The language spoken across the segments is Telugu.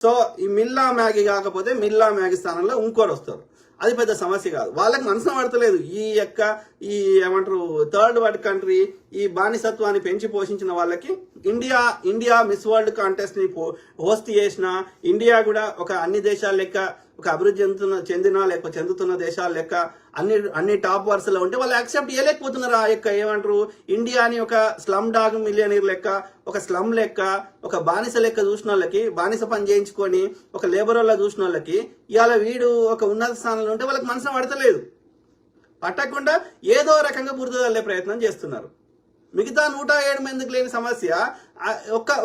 సో ఈ మిల్లా మ్యాగీ కాకపోతే మిల్లా మ్యాగీ స్థానంలో ఇంకోరు వస్తారు. అది పెద్ద సమస్య కాదు. వాళ్ళకి మనసు పడతలేదు ఈ ఏమంటారు థర్డ్ వరల్డ్ కంట్రీ ఈ బానిసత్వాన్ని పెంచి పోషించిన వాళ్ళకి ఇండియా మిస్ వరల్డ్ కాంటెస్ట్ ని హోస్ట్ చేసిన ఇండియా కూడా ఒక అన్ని దేశాల లెక్క ఒక అభివృద్ధి చెందిన లేకపోతే చెందుతున్న దేశాల లెక్క అన్ని టాప్ వరుసలో ఉంటే వాళ్ళు యాక్సెప్ట్ చేయలేకపోతున్నారు. ఆ యొక్క ఏమంటారు ఇండియాని ఒక స్లమ్ డాగ్ మిలియనీర్ లెక్క ఒక స్లమ్ లెక్క ఒక బానిస లెక్క చూసిన వాళ్ళకి బానిస పని చేయించుకొని ఒక లేబర్ వల్ల చూసిన వాళ్ళకి ఇవాళ వీడు ఒక ఉన్నత స్థానంలో ఉంటే వాళ్ళకి మనసు పడతలేదు. పట్టకుండా ఏదో రకంగా బురద తల్లే ప్రయత్నం చేస్తున్నారు. మిగతా 107 మందికి లేని సమస్య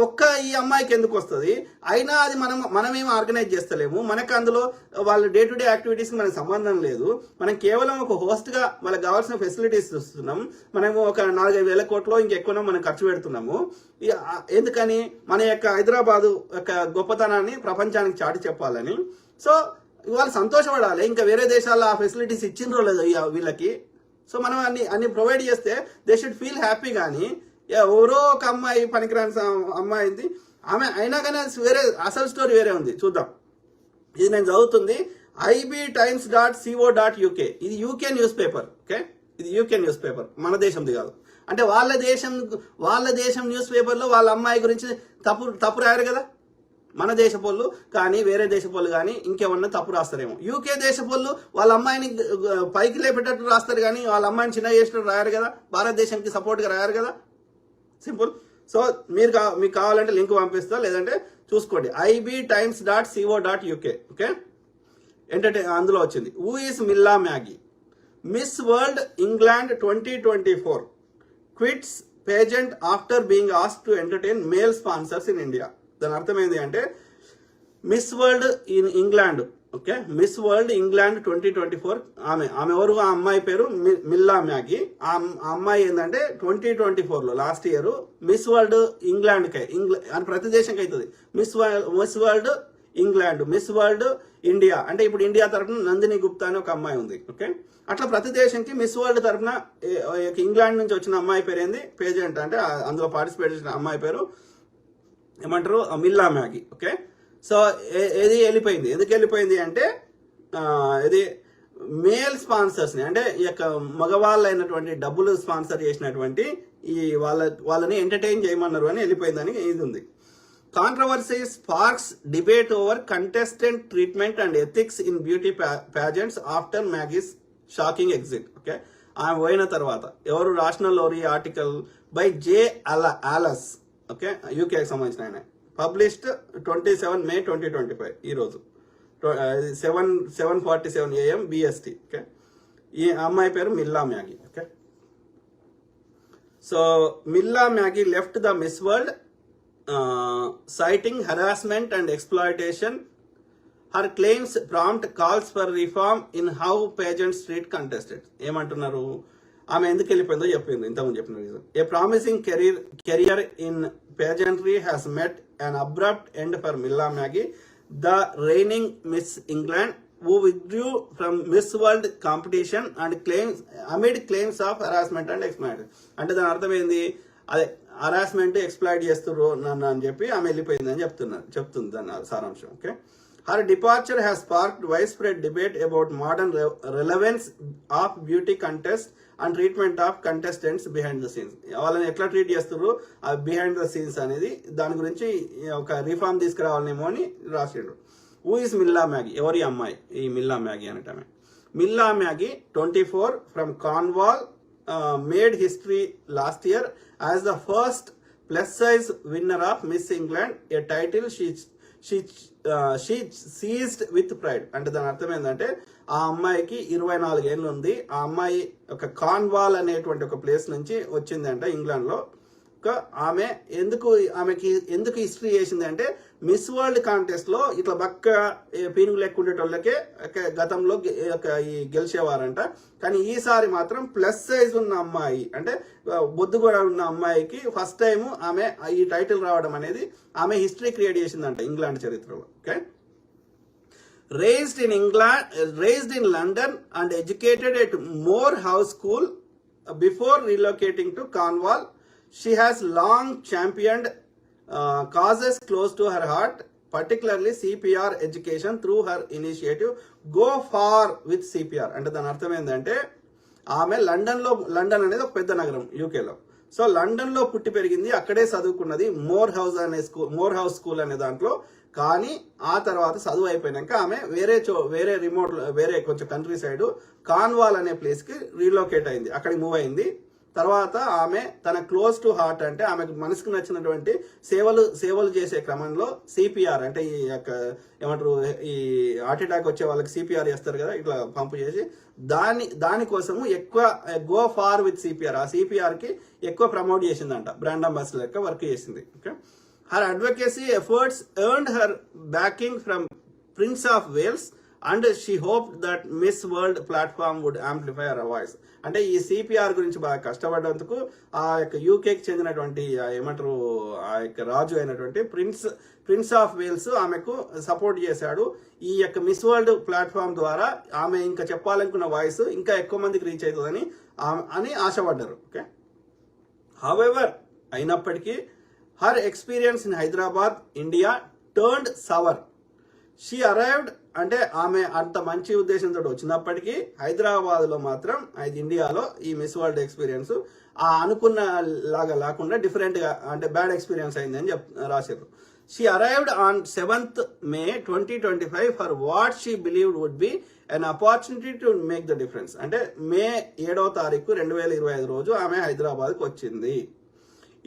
ఒక్క ఈ అమ్మాయికి ఎందుకు వస్తుంది? అయినా అది మనమేం ఆర్గనైజ్ చేస్తలేము. మనకు అందులో వాళ్ళ డే టు డే యాక్టివిటీస్ మనకు సంబంధం లేదు. మనం కేవలం ఒక హోస్ట్ గా వాళ్ళకి కావాల్సిన ఫెసిలిటీస్ ఇస్తున్నాం. మనము ఒక 4-5 కోట్లు ఇంకెక్కువ మనం ఖర్చు పెడుతున్నాము. ఎందుకని మన యొక్క హైదరాబాదు యొక్క గొప్పతనాన్ని ప్రపంచానికి చాటి చెప్పాలని. సో వాళ్ళు సంతోషపడాలి. ఇంకా వేరే దేశాల్లో ఆ ఫెసిలిటీస్ ఇచ్చిండ్రో లేదో వీళ్ళకి. సో మనం అన్ని ప్రొవైడ్ చేస్తే దే షుడ్ ఫీల్ హ్యాపీ. కానీ ఎవరో ఒక అమ్మాయి పనికిరాని అమ్మాయింది ఆమె అయినా కానీ వేరే అసలు స్టోరీ వేరే ఉంది. చూద్దాం. ఇది నేను చదువుతుంది ibtimes.co.uk. ఇది యూకే న్యూస్ పేపర్. ఓకే, ఇది యూకే న్యూస్ పేపర్, మన దేశంది కాదు. అంటే వాళ్ళ దేశం న్యూస్ పేపర్లో వాళ్ళ అమ్మాయి గురించి తప్పు రాయారు కదా. మన దేశపోళ్ళు కానీ వేరే దేశపోళ్ళు కానీ ఇంకేమన్నా తప్పు రాస్తారేమో. యూకే దేశపోళ్ళు వాళ్ళ అమ్మాయిని పైకి లేపేటట్టు రాస్తారు కానీ వాళ్ళ అమ్మాయిని చిన్న చేసినట్టు రాయారు కదా. భారతదేశానికి సపోర్ట్గా రాయారు కదా. సింపుల్. సో మీకు కావాలంటే లింక్ పంపిస్తా, లేదంటే చూసుకోండి. ibtimes.co.uk. ఓకే, అందులో వచ్చింది who is Milla Maggi, miss world England 2024 quits pageant after being asked to entertain male sponsors in India. దాని అర్థం ఏంటి అంటే miss world in England. Okay, miss world England 2024 ఆమె ఎవరు? ఆ అమ్మాయి పేరు మిల్లా మ్యాగీ. ఆ అమ్మాయి ఏంటంటే 2024లో లాస్ట్ ఇయర్ మిస్ వరల్డ్ ఇంగ్లాండ్కే అని ప్రతి దేశంకి అవుతుంది. Miss world England, miss world India అంటే ఇప్పుడు ఇండియా తరఫున నందిని గుప్తా అని ఒక అమ్మాయి ఉంది. ఓకే, అట్లా ప్రతి దేశంకి మిస్ వరల్డ్ తరఫున ఇంగ్లాండ్ నుంచి వచ్చిన అమ్మాయి పేరు ఏంది? పేజెంట్ అంటే అందులో పార్టిసిపేట్ చేసిన అమ్మాయి పేరు ఏమంటారు? మిల్లా మ్యాగీ. ఓకే, సో ఏది వెళ్ళిపోయింది. ఎందుకు వెళ్ళిపోయింది అంటే ఇది మేల్ స్పాన్సర్స్ని అంటే ఈ యొక్క మగవాళ్ళైనటువంటి డబ్బులు స్పాన్సర్ చేసినటువంటి ఈ వాళ్ళని ఎంటర్టైన్ చేయమన్నారు అని వెళ్ళిపోయిందని ఇది ఉంది. Controversy sparks debate over contestant treatment and ethics in beauty pageants after Maggie's shocking exit. Okay, ఆమె పోయిన తర్వాత ఎవరు రాసిన లోరీ ఆర్టికల్ బై జే ఆలస్. ఓకే, యూకేకి సంబంధించిన ఆయన. పబ్లిష్డ్ 27 May 2025 ఈరోజు 7:47 AM BST. ఓకే, ఈ అమ్మాయి పేరు మిల్లా Maggi. Okay, so మిల్లా Maggi left the miss world citing harassment and exploitation. Her claims prompt calls for reform in how pageants treat contestants. ఏమంటున్నారు? ఆమె ఎందుకు వెళ్ళిపోయిందో చెప్పింది, ఇంతకుముందు చెప్పిన reason. A promising career in pageantry has met an abrupt end for Milla Magee, the reigning Miss England, who withdrew from Miss World competition and amid claims of harassment and exploitation. అంటే దాని అర్థం ఏంది? అదే హరాస్మెంట్ ఎక్స్ప్లాయిట్ చేస్తున్నారు నన్ను అని చెప్పి ఆమె వెళ్ళిపోయిందని చెప్తుంది దాని సారాంశం. Okay, her departure has sparked widespread debate about modern relevance of beauty contests and treatment of contestants behind the scenes. వాళ్ళని ఎట్లా ట్రీట్ చేస్తారు ఆ బిహైండ్ ద సీన్స్ అనేది దాని గురించి ఒక రిఫార్మ్ తీసుకురావాలనేమో అని రాసిండ్రు. Who is Milla Magee? ఎవరి అమ్మాయి ఈ మిల్లా మ్యాగీ అనటమే? Milla Magee 24 from Cornwall made history last year as the first plus size winner of Miss England, a title she seized with pride. అంటే దాని అర్థం ఏంటంటే ఆ అమ్మాయికి 24 ఏళ్ళు ఉంది. ఆ అమ్మాయి ఒక కార్న్వాల్ అనేటువంటి ఒక ప్లేస్ నుంచి వచ్చిందంట ఇంగ్లాండ్ లో. ఆమెకి ఎందుకు హిస్టరీ చేసింది అంటే మిస్ వరల్డ్ కాంటెస్ట్ లో ఇట్లా బక్క పీనుగు లెక్కుండేటోళ్ళకే గతంలో గెలిచేవారంట. కానీ ఈసారి మాత్రం ప్లస్ సైజ్ ఉన్న అమ్మాయి అంటే బొద్దు కూడా ఉన్న అమ్మాయికి ఫస్ట్ టైం ఆమె ఈ టైటిల్ రావడం అనేది ఆమె హిస్టరీ క్రియేట్ చేసిందంట ఇంగ్లాండ్ చరిత్రలో. Okay, raised in London and educated at Moore House School before relocating to Cornwall. She has long championed causes close to her heart, particularly CPR education through her initiative Go Far with CPR. అంటే దాని అర్థం ఏంటంటే ఆమె లండన్ అనేది ఒక పెద్ద నగరం యూకేలో. సో లండన్ లో పుట్టి పెరిగింది, అక్కడే చదువుకున్నది మోర్ హౌస్ స్కూల్ అనే దాంట్లో. కానీ ఆ తర్వాత చదువు అయిపోయినాక ఆమె వేరే కొంచెం కంట్రీ సైడ్ కాన్వాల్ అనే ప్లేస్ కి రీలొకేట్ అయింది, అక్కడికి మూవ్ అయింది. తర్వాత ఆమె తన క్లోజ్ టు హార్ట్ అంటే ఆమెకు మనసుకు నచ్చినటువంటి సేవలు చేసే క్రమంలో సిపిఆర్ అంటే ఈ యొక్క ఏమంటారు ఈ హార్ట్ అటాక్ వచ్చే వాళ్ళకి సిపిఆర్ చేస్తారు కదా, ఇట్లా పంపు చేసి దానికోసము ఎక్కువ గో ఫార్ విత్ సిపిఆర్, ఆ సిపిఆర్ కి ఎక్కువ ప్రమోట్ చేసిందంట, బ్రాండ్ అంబాసిడర్ లెక్క వర్క్ చేసింది. Okay, her advocacy efforts earned her backing from Prince of Wales and she hope that Miss World platform would amplify her voice. అంటే ఈ సిపిఆర్ గురించి బాగా కష్టపడ్డందుకు ఆ యొక్క యూకేకి చెందినటువంటి ఏమంటారు ఆ యొక్క రాజు అయినటువంటి ప్రిన్స్ ఆఫ్ వేల్స్ ఆమెకు సపోర్ట్ చేశాడు. ఈ యొక్క మిస్ వరల్డ్ ప్లాట్ఫామ్ ద్వారా ఆమె ఇంకా చెప్పాలనుకున్న వాయిస్ ఇంకా ఎక్కువ మందికి రీచ్ అవుతుందని అని ఆశపడ్డారు. ఓకే, హౌఎవర్ అయినప్పటికీ her experience in Hyderabad India turned sour. She arrived అంటే ఆమె అంత మంచి ఉద్దేశంతో వచ్చినప్పటికీ హైదరాబాద్ లో మాత్రం ఇండియాలో ఈ మిస్ వరల్డ్ ఎక్స్పీరియన్స్ ఆ అనుకున్న లాగా లేకుండా డిఫరెంట్ గా అంటే బ్యాడ్ ఎక్స్పీరియన్స్ అయింది అని రాశారు. She arrived on 7th May 2025 for what she believed would be an opportunity to make the difference. అంటే మే 7వ తారీఖు 2025 రోజు ఆమె హైదరాబాద్కి వచ్చింది.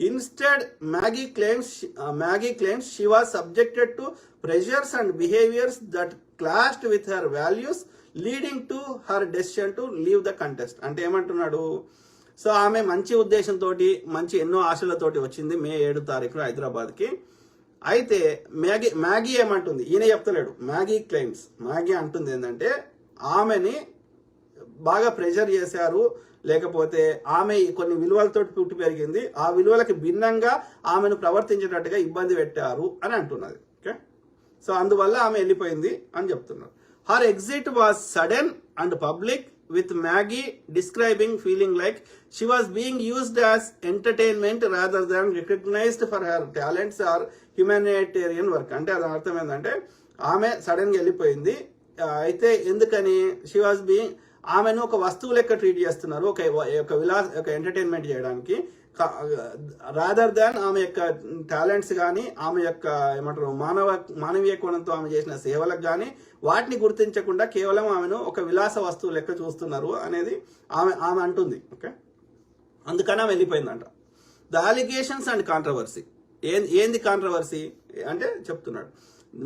Instead, Maggie claims she was subjected to pressures and behaviors that clashed with her values, leading to her decision to leave the contest. అంటే ఏమంటున్నాడు, సో ఆమె మంచి ఉద్దేశంతో మంచి ఎన్నో ఆశలతోటి వచ్చింది మే 7వ తారీఖు హైదరాబాద్కి. అయితే మ్యాగీ ఏమంటుంది, ఈయన చెప్తలేడు, మ్యాగీ అంటుంది ఏంటంటే ఆమెని బాగా ప్రెషర్ చేశారు, లేకపోతే ఆమె కొన్ని విలువలతో పుట్టి పెరిగింది, ఆ విలువలకి భిన్నంగా ఆమెను ప్రవర్తించేటట్టుగా ఇబ్బంది పెట్టారు అని అంటున్నది. ఓకే, సో అందువల్ల ఆమె వెళ్ళిపోయింది అని చెప్తున్నారు. Her exit was sudden and public with Maggie describing feeling like she was being used as entertainment rather than recognised for her talents or humanitarian work. అంటే అది అర్థం ఏంటంటే ఆమె సడన్ గా వెళ్ళిపోయింది. అయితే ఎందుకని షీ వాజ్ బీయింగ్ ఆమెను ఒక వస్తువు లెక్క ట్రీట్ చేస్తున్నారు, ఒక ఎంటర్టైన్మెంట్ చేయడానికి, రాదర్ దాన్ ఆమె యొక్క టాలెంట్స్ కానీ ఆమె యొక్క ఏమంటారు మానవీయ కోణంతో ఆమె చేసిన సేవలకు కానీ వాటిని గుర్తించకుండా కేవలం ఆమెను ఒక విలాస వస్తువు లెక్క చూస్తున్నారు అనేది ఆమె అంటుంది. ఓకే, అందుకని ఆమె వెళ్ళిపోయిందంట. The allegations and controversy. ఏంది కాంట్రవర్సీ అంటే చెప్తున్నాడు,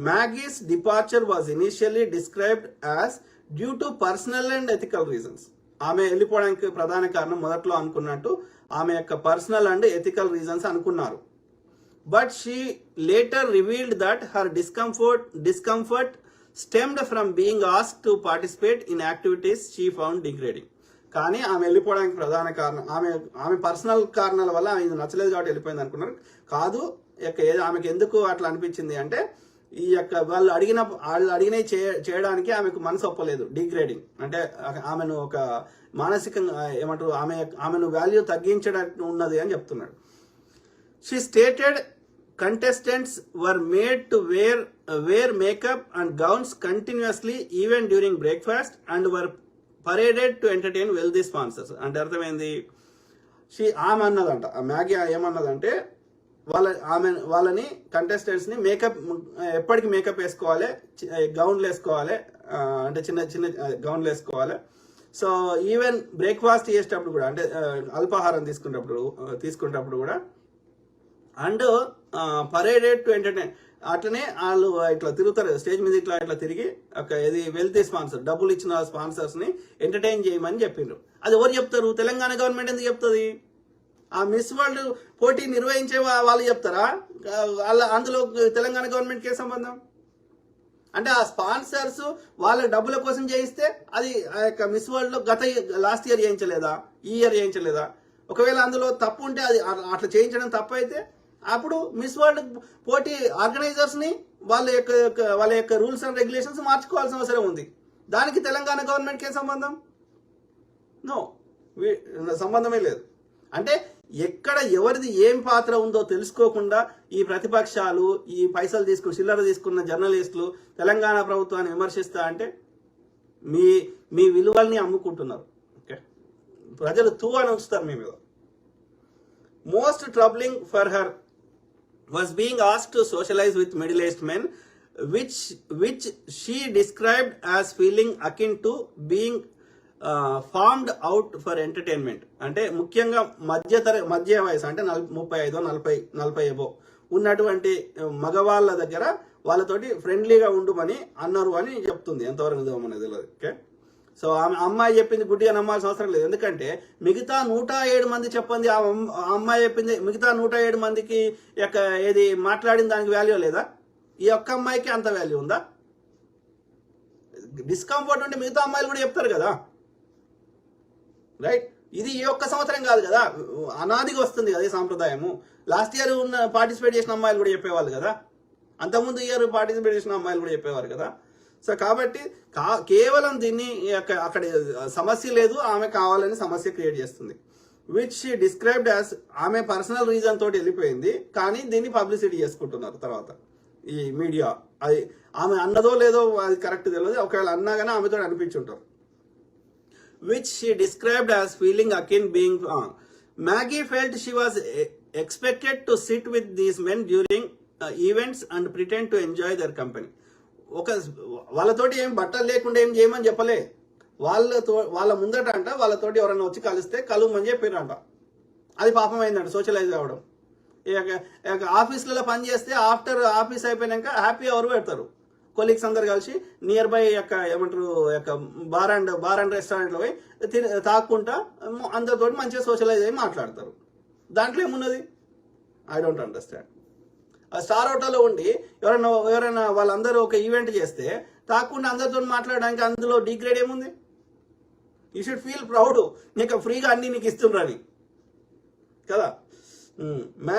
Magee's departure was initially described as due to personal and ethical reasons. ఆమె వెళ్ళిపోవడానికి ప్రధాన కారణం మొదట్లో అనుకున్నట్టు ఆమె యొక్క పర్సనల్ అండ్ ఎథికల్ రీజన్స్ అనుకున్నారు. But she later revealed that her discomfort stemmed from being asked to participate in activities she found degrading. కానీ ఆమె వెళ్ళిపోవడానికి ప్రధాన కారణం ఆమె పర్సనల్ కారణాల వల్ల ఆమె నచ్చలేదు కాబట్టి వెళ్ళిపోయింది అనుకున్నారు. కాదు, ఆమెకు ఎందుకు అట్లా అనిపించింది అంటే ఈ యొక్క వాళ్ళు అడిగినవి చేయడానికి ఆమెకు మనసు ఒప్పలేదు. డిగ్రేడింగ్ అంటే ఆమెను ఒక మానసికంగా ఏమంటారు ఆమెను వాల్యూ తగ్గించడానికి ఉన్నది అని చెప్తున్నాడు. She stated contestants were made to wear makeup and gowns continuously even during breakfast and were paraded to entertain wealthy sponsors. అంటే అర్థమైంది, ఆమె అన్నదంట, మ్యాగీ ఏమన్నదంటే వాళ్ళని కంటెస్టెంట్స్ ని మేకప్ ఎప్పటికి మేకప్ వేసుకోవాలి, గౌన్లు వేసుకోవాలి, అంటే చిన్న చిన్న గౌన్లు వేసుకోవాలి. సో ఈవెన్ బ్రేక్ఫాస్ట్ చేసేటప్పుడు కూడా అంటే అల్పాహారం తీసుకునేటప్పుడు కూడా అండ్ పరేడెడ్ టు ఎంటర్టైన్. అట్లనే వాళ్ళు ఇట్లా తిరుగుతారు స్టేజ్ మీద ఇట్లా తిరిగి ఇది వెల్తీ స్పాన్సర్, డబ్బులు ఇచ్చిన స్పాన్సర్స్ ని ఎంటర్టైన్ చేయమని చెప్పిండ్రు. అది ఎవరు చెప్తారు? తెలంగాణ గవర్నమెంట్ ఎందుకు చెప్తుంది? ఆ మిస్ వరల్డ్ పోటీ నిర్వహించే వాళ్ళు చెప్తారా? అందులో తెలంగాణ గవర్నమెంట్కి ఏ సంబంధం? అంటే ఆ స్పాన్సర్స్ వాళ్ళ డబ్బుల కోసం చేయిస్తే అది ఆ యొక్క మిస్ వరల్డ్ లో లాస్ట్ ఇయర్ చేయించలేదా, ఈ ఇయర్ చేయించలేదా? ఒకవేళ అందులో తప్పు ఉంటే అది అట్లా చేయించడం తప్పు అయితే అప్పుడు మిస్ వరల్డ్ పోటీ ఆర్గనైజర్స్ ని వాళ్ళ యొక్క రూల్స్ అండ్ రెగ్యులేషన్స్ మార్చుకోవాల్సిన అవసరం ఉంది. దానికి తెలంగాణ గవర్నమెంట్కి ఏ సంబంధం? నో, సంబంధమే లేదు. అంటే ఎక్కడ ఎవరిది ఏం పాత్ర ఉందో తెలుసుకోకుండా ఈ ప్రతిపక్షాలు, ఈ పైసలు తీసుకుని చిల్లర తీసుకున్న జర్నలిస్టులు తెలంగాణ ప్రభుత్వాన్ని విమర్శిస్తా అంటే మీ మీ విలువల్ని అమ్ముకుంటున్నారు. ఓకే, ప్రజలు తూ అని ఉంచుతారు మీ మీద. Most troubling for her was being asked to socialize with middle-aged men, which she described as feeling akin to being farmed out for entertainment. అంటే ముఖ్యంగా మధ్య వయసు అంటే 35-40 ఏబో ఉన్నటువంటి మగవాళ్ళ దగ్గర వాళ్ళతోటి ఫ్రెండ్లీగా ఉండుమని అన్నారు అని చెప్తుంది. ఎంతవరకు నిజమనేది తెలియదు. ఓకే, సో ఆమె అమ్మాయి చెప్పింది గుడ్డిగా నమ్మాల్సిన అవసరం లేదు. ఎందుకంటే మిగతా 107 మంది చెప్పింది ఆ అమ్మాయి చెప్పింది, మిగతా 107 మందికి ఏది మాట్లాడిన దానికి వాల్యూ లేదా? ఈ ఒక్క అమ్మాయికి అంత వాల్యూ ఉందా? డిస్కంఫర్ట్ ఉంటే మిగతా అమ్మాయిలు కూడా చెప్తారు కదా, రైట్? ఇది ఈ ఒక్క సంవత్సరం కాదు కదా, అనాదిగా వస్తుంది కదా ఈ సాంప్రదాయము. లాస్ట్ ఇయర్ పార్టిసిపేట్ చేసిన అమ్మాయిలు కూడా చెప్పేవాళ్ళు కదా, అంతకుముందు ఇయర్ పార్టిసిపేట్ చేసిన అమ్మాయిలు కూడా చెప్పేవారు కదా. సో కాబట్టి కేవలం దీన్ని అక్కడ సమస్య లేదు, ఆమె కావాలని సమస్య క్రియేట్ చేస్తుంది. విచ్ షీ డిస్క్రైబ్డ్ యాజ్ ఆమె పర్సనల్ రీజన్ తోటి వెళ్ళిపోయింది, కానీ దీన్ని పబ్లిసిటీ చేసుకుంటున్నారు తర్వాత ఈ మీడియా. అది ఆమె అన్నదో లేదో అది కరెక్ట్ తెలియదు, ఒకవేళ అన్నా కానీ ఆమెతో అనిపించుంటారు. Which she described as feeling akin being Magee felt she was expected to sit with these men during events and pretend to enjoy their company. వాళ్ళతోటి ఏం బట్టలు లేకుండా ఏం చేయమని చెప్పలే, వాళ్ళ ముందట అంట వాళ్ళతోటి ఎవరైనా వచ్చి కలిస్తే కలుమని చెప్పారంట. అది పాపం అయిందంట సోషలైజ్ కావడం. ఆఫీసులలో పని చేస్తే ఆఫ్టర్ ఆఫీస్ అయిపోయినాక హ్యాపీ అవర్ పెడతారు కొలీగ్స్ అందరు కలిసి నియర్ బై ఏమంటారు బార్ అండ్ రెస్టారెంట్లో పోయి తాక్కుంటా అందరితోటి మంచిగా సోషలైజ్ అయ్యి మాట్లాడతారు. దాంట్లో ఏమున్నది? I don't understand. స్టార్ హోటల్లో ఉండి ఎవరైనా వాళ్ళందరూ ఒక ఈవెంట్ చేస్తే తాకుండా అందరితో మాట్లాడడానికి అందులో డిగ్రేడ్ ఏముంది? యూ షుడ్ ఫీల్ ప్రౌడ్, నీకు ఫ్రీగా అన్ని నీకు ఇస్తుండ్రని కదా.